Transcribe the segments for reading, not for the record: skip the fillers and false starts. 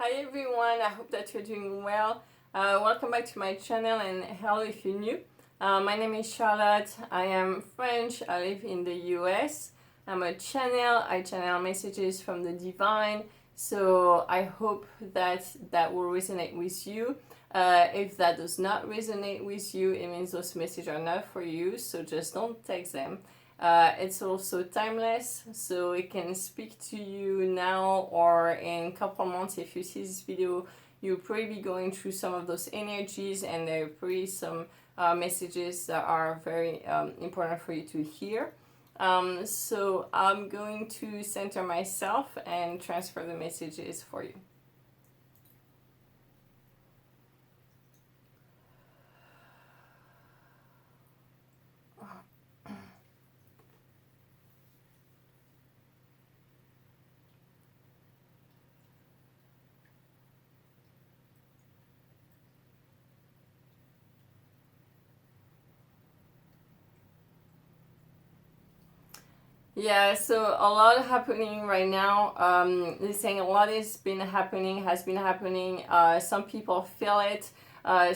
Hi everyone, I hope that you're doing well. Welcome back to my channel and hello if you're new. My name is Charlotte, I am French, I live in the US. I'm a channel, I channel messages from the divine, so I hope that will resonate with you. If that does not resonate with you, it means those messages are not for you, so just don't take them. It's also timeless, so it can speak to you now or in a couple months. If you see this video, you'll probably be going through some of those energies, and there are probably some messages that are very important for you to hear. So I'm going to center myself and transfer the messages for you. Yeah, so a lot happening right now. They're saying a lot has been happening. Some people feel it.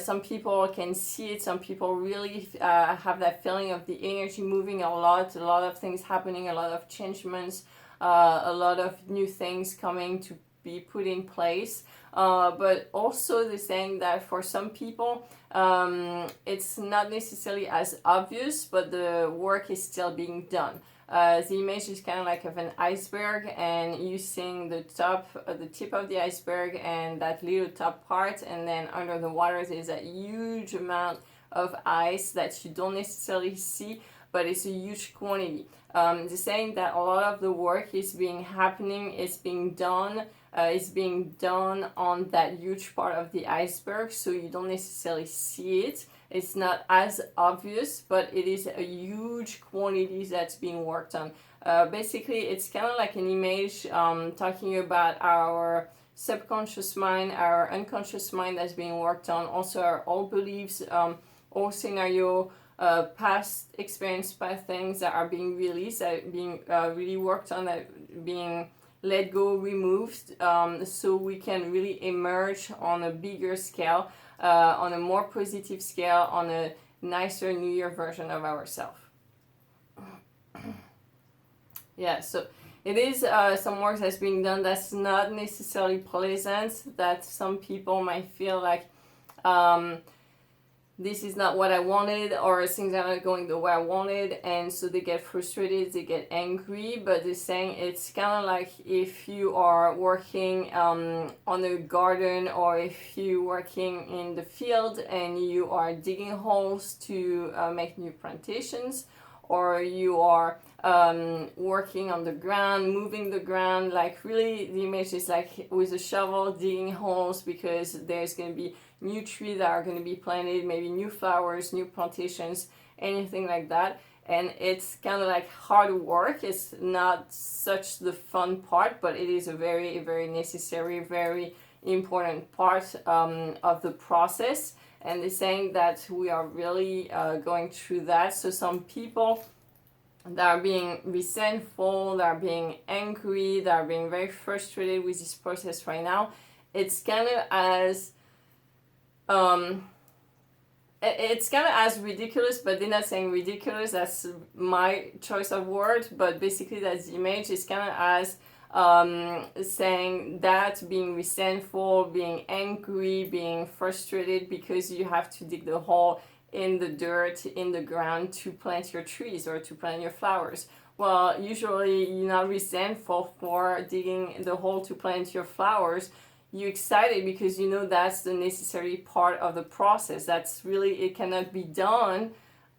Some people can see it. Some people really have that feeling of the energy moving a lot. A lot of things happening. A lot of changements. A lot of new things coming to be put in place. But also they're saying that for some people, it's not necessarily as obvious, but the work is still being done. The image is kind of like of an iceberg, and you seeing the tip of the iceberg and that little top part, and then under the water there's a huge amount of ice that you don't necessarily see, but it's a huge quantity. They're saying that a lot of the work is being done on that huge part of the iceberg, so you don't necessarily see it. It's not as obvious, but it is a huge quantity that's being worked on. Basically, it's kind of like an image talking about our subconscious mind, our unconscious mind that's being worked on, also our old beliefs, old scenario, past experience, past things that are being released, that are being really worked on, that being let go, removed, so we can really emerge on a bigger scale, on a more positive scale, on a nicer New Year version of ourselves. Yeah, so it is some work that's being done that's not necessarily pleasant, that some people might feel like this is not what I wanted, or things are not going the way I wanted, and so they get frustrated, they get angry. But they're saying it's kind of like if you are working on a garden, or if you're working in the field and you are digging holes to make new plantations, or you are working on the ground, moving the ground, like really the image is like with a shovel digging holes, because there's going to be new trees that are going to be planted, maybe new flowers, new plantations, anything like that. And it's kind of like hard work. It's not such the fun part, but it is a very, very necessary, very important part of the process. And they're saying that we are really going through that. So some people that are being resentful, that are being angry, that are being very frustrated with this process right now, it's kind of as it's kind of as ridiculous, but they're not saying ridiculous, that's my choice of word, but basically that's the image. It's kind of as saying that, being resentful, being angry, being frustrated because you have to dig the hole in the dirt, in the ground, to plant your trees or to plant your flowers. Well, usually you're not resentful for digging the hole to plant your flowers. You're excited because you know that's the necessary part of the process. That's really, it cannot be done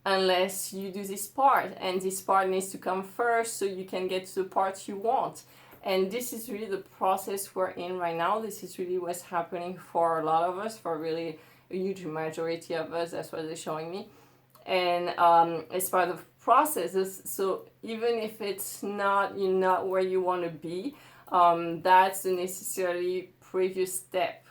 unless you do this part, and this part needs to come first so you can get to the part you want. And this is really the process we're in right now. This is really what's happening for a lot of us, for really a huge majority of us. That's what they're showing me. And it's part of the process. So even if it's not, you're not where you want to be, that's the necessary previous step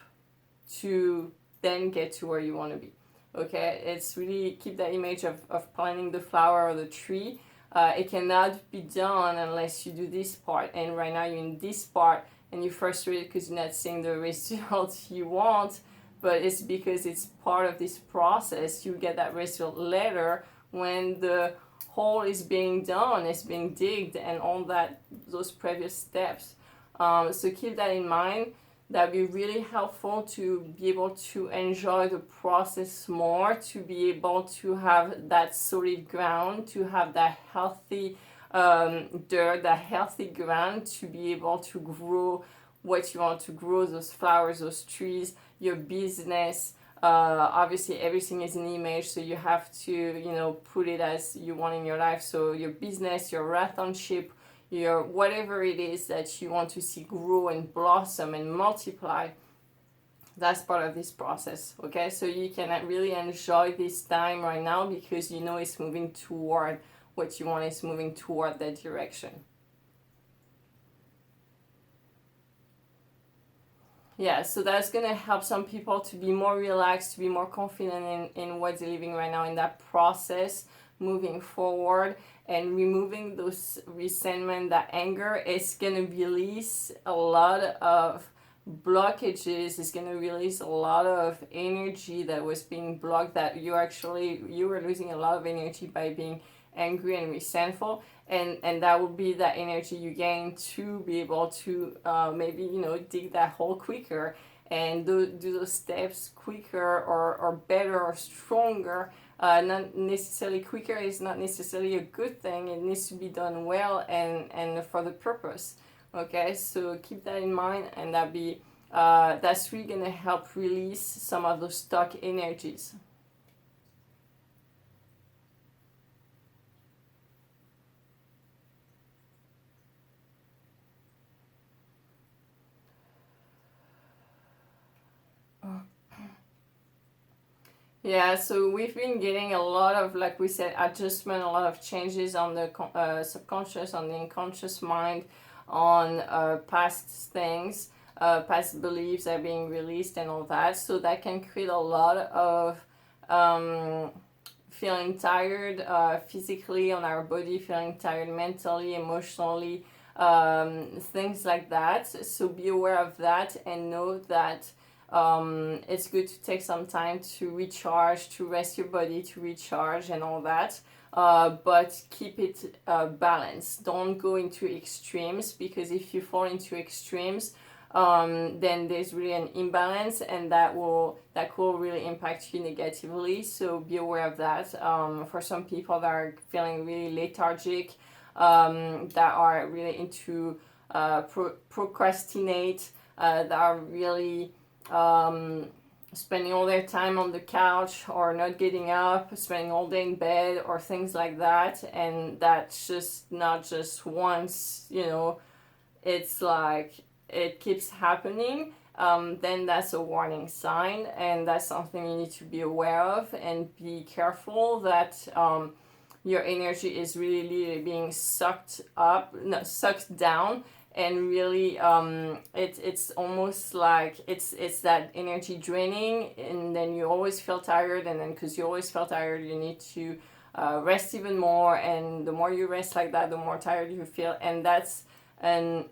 to then get to where you want to be. Okay, it's really, keep that image of planting the flower or the tree. It cannot be done unless you do this part, and right now you're in this part and you're frustrated because you're not seeing the results you want, but it's because it's part of this process. You get that result later when the hole is being done, it's being digged, and all that, those previous steps. So keep that in mind. That'd be really helpful to be able to enjoy the process more, to be able to have that solid ground, to have that healthy dirt, that healthy ground, to be able to grow what you want to grow, those flowers, those trees, your business. Obviously everything is an image, so you have to, you know, put it as you want in your life. So your business, your relationship, your whatever it is that you want to see grow and blossom and multiply, that's part of this process. Okay, so you can really enjoy this time right now because you know it's moving toward what you want, is moving toward that direction. Yeah, so that's gonna help some people to be more relaxed, to be more confident in what they're living right now, in that process, moving forward and removing those resentment, that anger. Is gonna release a lot of blockages. It's gonna release a lot of energy that was being blocked, that you were losing a lot of energy by being angry and resentful, and that will be that energy you gain to be able to maybe, you know, dig that hole quicker and do those steps quicker, or better or stronger. Not necessarily quicker is not necessarily a good thing. It needs to be done well and for the purpose. Okay, so keep that in mind, and that's really gonna help release some of those stuck energies. Yeah, so we've been getting a lot of, like we said, adjustment, a lot of changes on the subconscious, on the unconscious mind, on past things, past beliefs are being released and all that. So that can create a lot of feeling tired physically on our body, feeling tired mentally, emotionally, things like that. So be aware of that and know that it's good to take some time to recharge, to rest your body, to recharge and all that. But keep it balanced. Don't go into extremes, because if you fall into extremes, then there's really an imbalance, and that will really impact you negatively. So be aware of that. For some people that are feeling really lethargic, that are really into procrastinate, that are really spending all their time on the couch or not getting up, spending all day in bed or things like that, and that's just not just once, you know, it's like it keeps happening, then that's a warning sign, and that's something you need to be aware of and be careful that your energy is really being sucked up, no, sucked down, and really it's almost like it's that energy draining, and then you always feel tired, and then because you always feel tired, you need to rest even more, and the more you rest like that, the more tired you feel, and that's an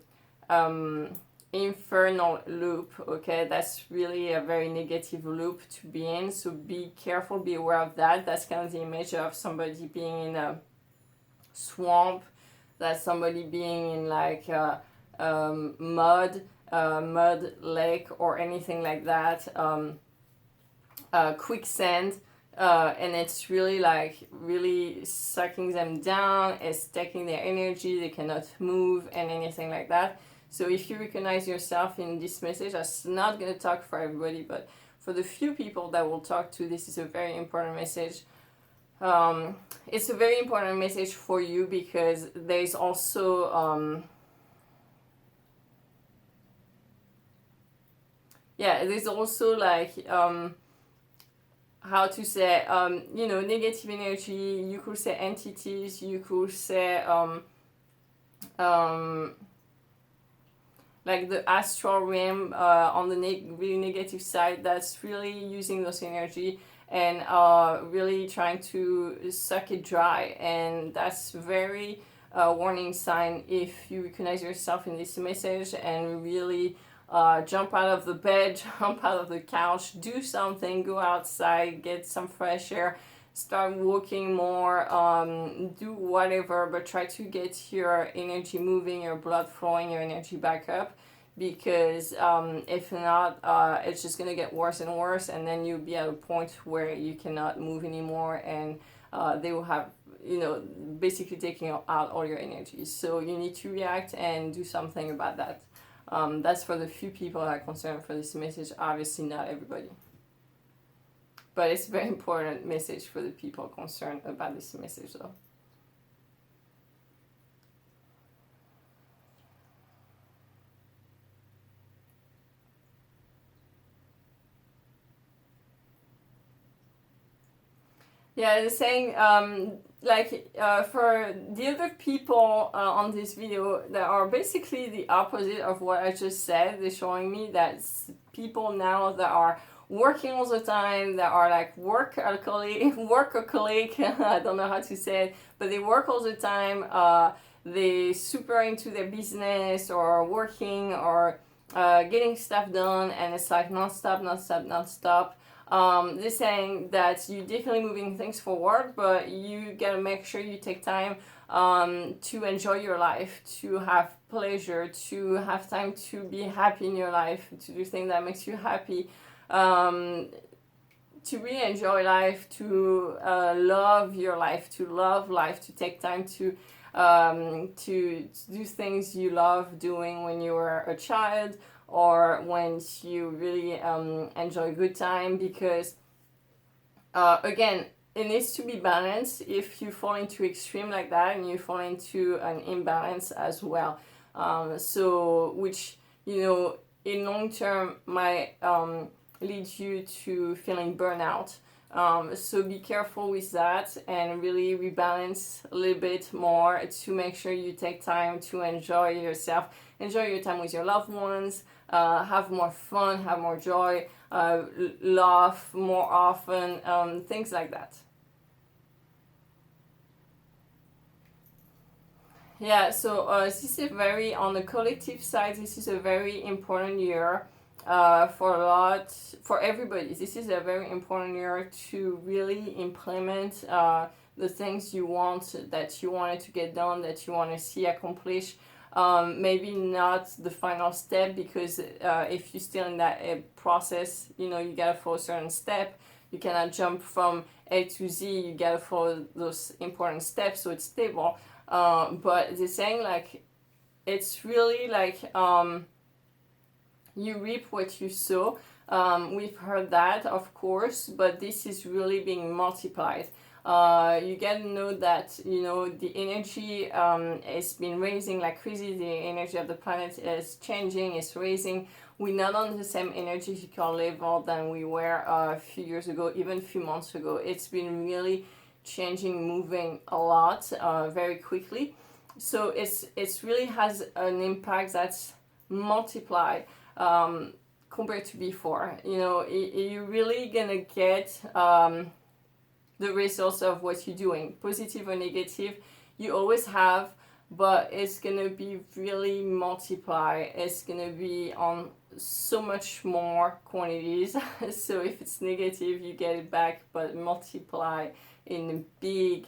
infernal loop. Okay, that's really a very negative loop to be in, so be careful, be aware of that. That's kind of the image of somebody being in a swamp, that's somebody being in like mud lake or anything like that, quicksand, and it's really like really sucking them down, it's taking their energy, they cannot move and anything like that. So if you recognize yourself in this message, I'm not going to talk for everybody, but for the few people that will talk to, this is a very important message. It's a very important message for you, because there's also there's also like how to say, you know, negative energy. You could say entities, you could say like the astral realm, on the really negative side, that's really using those energy and really trying to suck it dry, and that's very warning sign if you recognize yourself in this message, and really jump out of the bed, jump out of the couch, do something, go outside, get some fresh air, start walking more, do whatever, but try to get your energy moving, your blood flowing, your energy back up, because if not, it's just going to get worse and worse, and then you'll be at a point where you cannot move anymore, and they will have, basically taking out all your energy. So you need to react and do something about that. That's for the few people that are concerned for this message, obviously not everybody. But it's a very important message for the people concerned about this message though. Yeah, the saying, for the other people on this video that are basically the opposite of what I just said, they're showing me that people now that are working all the time, that are like workaholic, I don't know how to say it, but they work all the time, they super into their business or working or getting stuff done, and it's like non-stop. They're saying that you're definitely moving things forward, but you gotta make sure you take time to enjoy your life, to have pleasure, to have time to be happy in your life, to do things that makes you happy, to really enjoy life, to love your life, to love life, to take time to do things you love doing when you were a child, or when you really enjoy a good time, because again, it needs to be balanced. If you fall into extreme like that, and you fall into an imbalance as well, so which in long term might lead you to feeling burnout. So be careful with that, and really rebalance a little bit more to make sure you take time to enjoy yourself, enjoy your time with your loved ones, have more fun, have more joy, laugh more often, things like that. Yeah, so this is on the collective side, this is a very important year for everybody. This is a very important year to really implement the things you want, that you wanted to get done, that you want to see accomplished. Maybe not the final step, because if you're still in that process, you gotta follow a certain step. You cannot jump from A to Z. You gotta follow those important steps so it's stable. But they're saying like it's really like you reap what you sow. We've heard that, of course, but this is really being multiplied. You gotta know that the energy has been raising like crazy. The energy of the planet is changing, is raising. We're not on the same energetical level than we were a few years ago, even a few months ago. It's been really changing, moving a lot, very quickly. So it's really has an impact that's multiplied compared to before. You're really gonna get the results of what you're doing, positive or negative. You always have, but it's gonna be really multiplied. It's gonna be on so much more quantities. So if it's negative, you get it back, but multiply in big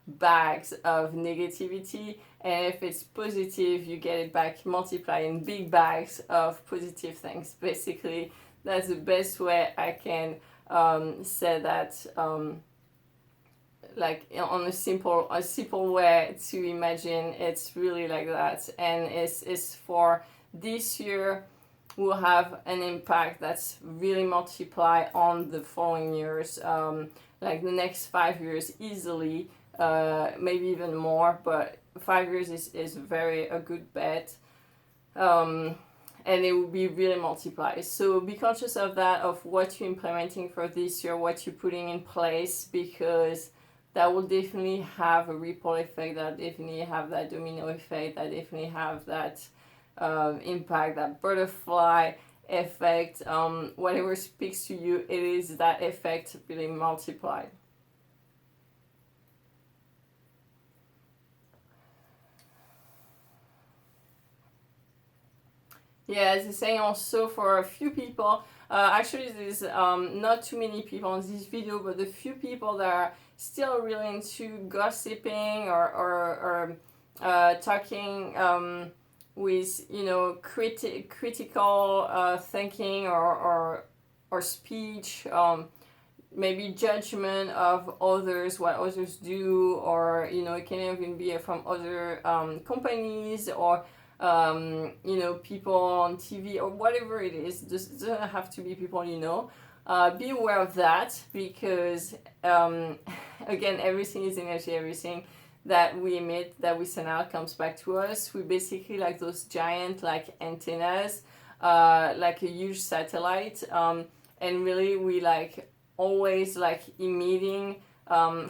bags of negativity. And if it's positive, you get it back, multiply in big bags of positive things. Basically, that's the best way I can say that. Like on a simple way to imagine, it's really like that. And it's for this year will have an impact that's really multiplied on the following years, like the next 5 years easily, maybe even more, but 5 years is very a good bet. And it will be really multiplied. So be conscious of that, of what you're implementing for this year, what you're putting in place, because that will definitely have a ripple effect, that definitely have that domino effect, that definitely have that impact, that butterfly effect. Whatever speaks to you, it is that effect really multiplied. Yeah, as I saying also for a few people, actually there's not too many people on this video, but the few people that are still really into gossiping or talking with, you know, critical thinking or speech, maybe judgment of others, what others do, or, you know, it can even be from other companies or you know, people on TV or whatever it is. Just doesn't have to be people you know. Be aware of that, because again, everything is energy. Everything that we emit, that we send out, comes back to us. We basically like those giant like antennas, like a huge satellite, and really we like always like emitting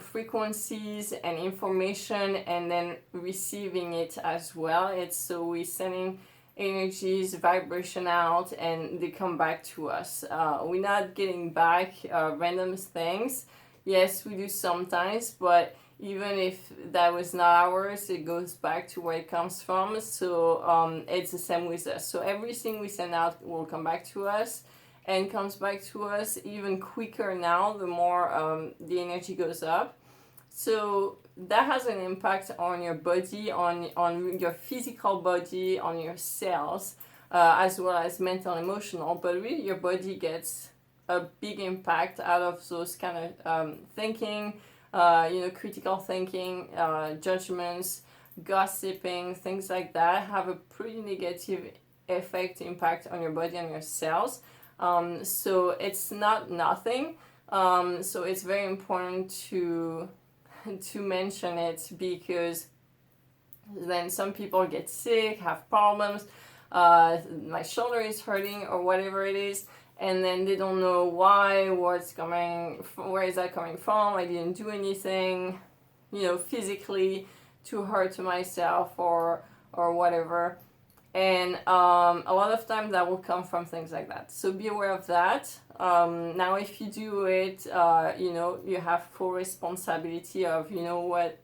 frequencies and information, and then receiving it as well. It's so we're sending energies, vibration out, and they come back to us. We're not getting back random things. Yes, we do sometimes, but even if that was not ours, it goes back to where it comes from. So it's the same with us. So everything we send out will come back to us, and comes back to us even quicker now the more the energy goes up. So that has an impact on your body, on your physical body, on your cells, as well as mental, emotional. But really, your body gets a big impact out of those kind of thinking, you know, critical thinking, judgments, gossiping, things like that have a pretty negative impact on your body and your cells. So it's not nothing. So it's very important to mention it, because then some people get sick, have problems, my shoulder is hurting or whatever it is, and then they don't know why, where is that coming from, I didn't do anything, you know, physically to hurt myself or whatever. And a lot of times that will come from things like that. So be aware of that. Now, if you do it, you know, you have full responsibility of, you know, what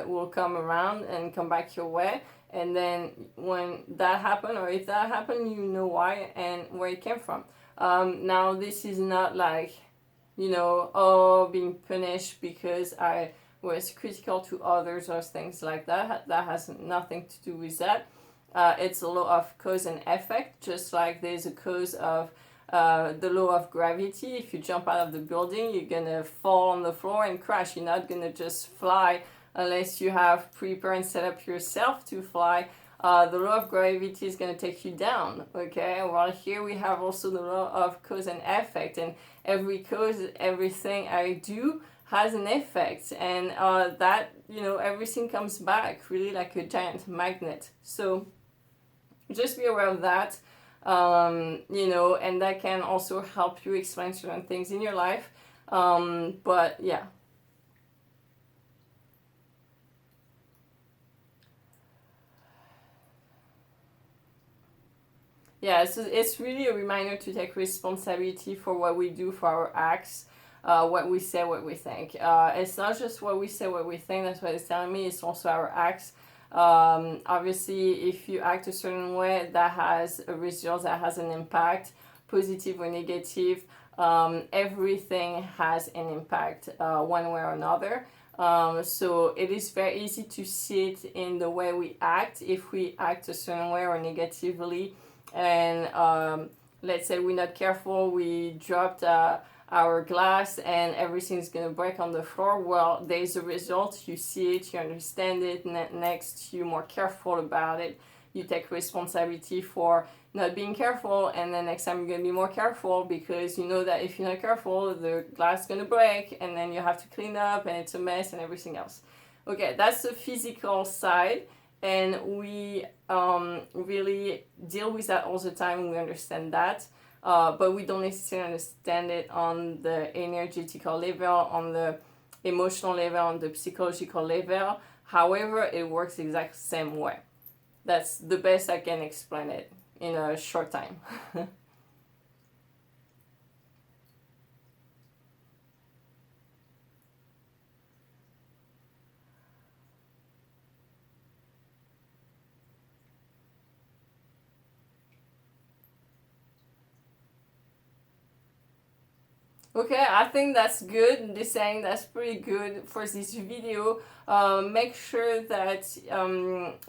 will come around and come back your way. And then when that happened, or if that happened, you know why and where it came from. Now, this is not like, you know, oh, being punished because I was critical to others or things like that. That has nothing to do with that. It's a law of cause and effect, just like there's a cause of the law of gravity. If you jump out of the building, you're gonna fall on the floor and crash. You're not gonna just fly unless you have prepared and set up yourself to fly. The law of gravity is gonna take you down. Okay, well, here we have also the law of cause and effect, and every cause, everything I do has an effect, and that, you know, everything comes back really like a giant magnet. So just be aware of that, you know, and that can also help you explain certain things in your life. But yeah. Yeah, so it's really a reminder to take responsibility for what we do, for our acts, what we say, what we think. It's not just what we say, what we think, that's what it's telling me, it's also our acts. Obviously, if you act a certain way, that has a result, that has an impact, positive or negative. Everything has an impact one way or another. So it is very easy to see it in the way we act. If we act a certain way or negatively, and let's say we're not careful, we dropped our glass and everything's gonna break on the floor. Well, there's a result, you see it, you understand it. Next, you're more careful about it, you take responsibility for not being careful, and then next time you're gonna be more careful, because you know that if you're not careful, the glass is gonna break, and then you have to clean up and it's a mess and everything else. Okay, that's the physical side, and we really deal with that all the time. We understand that, but we don't necessarily understand it on the energetical level, on the emotional level, on the psychological level. However, it works exact same way. That's the best I can explain it in a short time. Okay, I think that's good. They're saying that's pretty good for this video. Make sure that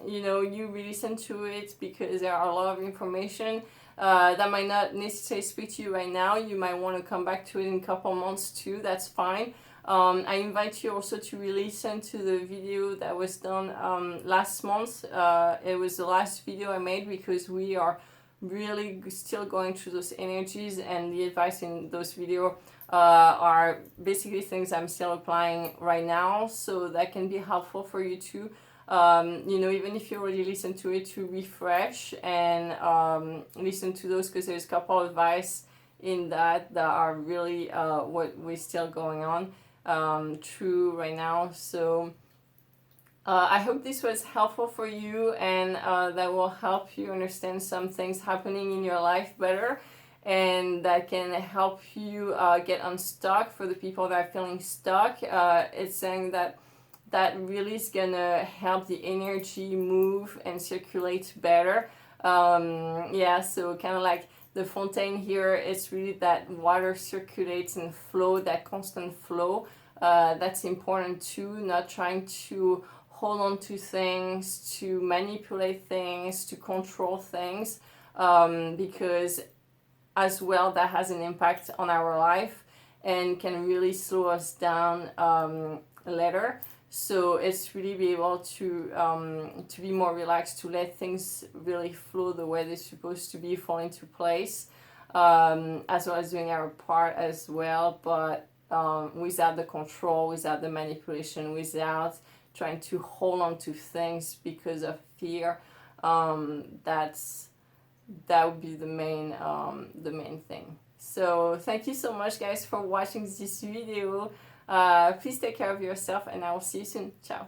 you know you listen to it because there are a lot of information that might not necessarily speak to you right now. You might want to come back to it in a couple months too. That's fine. I invite you also to re-listen to the video that was done last month. It was the last video I made because we are really still going through those energies, and the advice in those videos are basically things I'm still applying right now, so that can be helpful for you too. You know, even if you already listen to it, to refresh and listen to those, because there's a couple of advice in that are really what we're still going on through right now. So I hope this was helpful for you, and that will help you understand some things happening in your life better, and that can help you get unstuck. For the people that are feeling stuck, it's saying that really is gonna help the energy move and circulate better. Yeah, so kind of like the fontaine here, it's really that water circulates and flow, that constant flow. That's important too, not trying to hold on to things, to manipulate things, to control things, because as well that has an impact on our life and can really slow us down later. So it's really be able to be more relaxed, to let things really flow the way they're supposed to be, fall into place, as well as doing our part as well, but without the control, without the manipulation, without trying to hold on to things because of fear. That would be the main thing. So thank you so much, guys, for watching this video. Please take care of yourself, and I will see you soon. Ciao.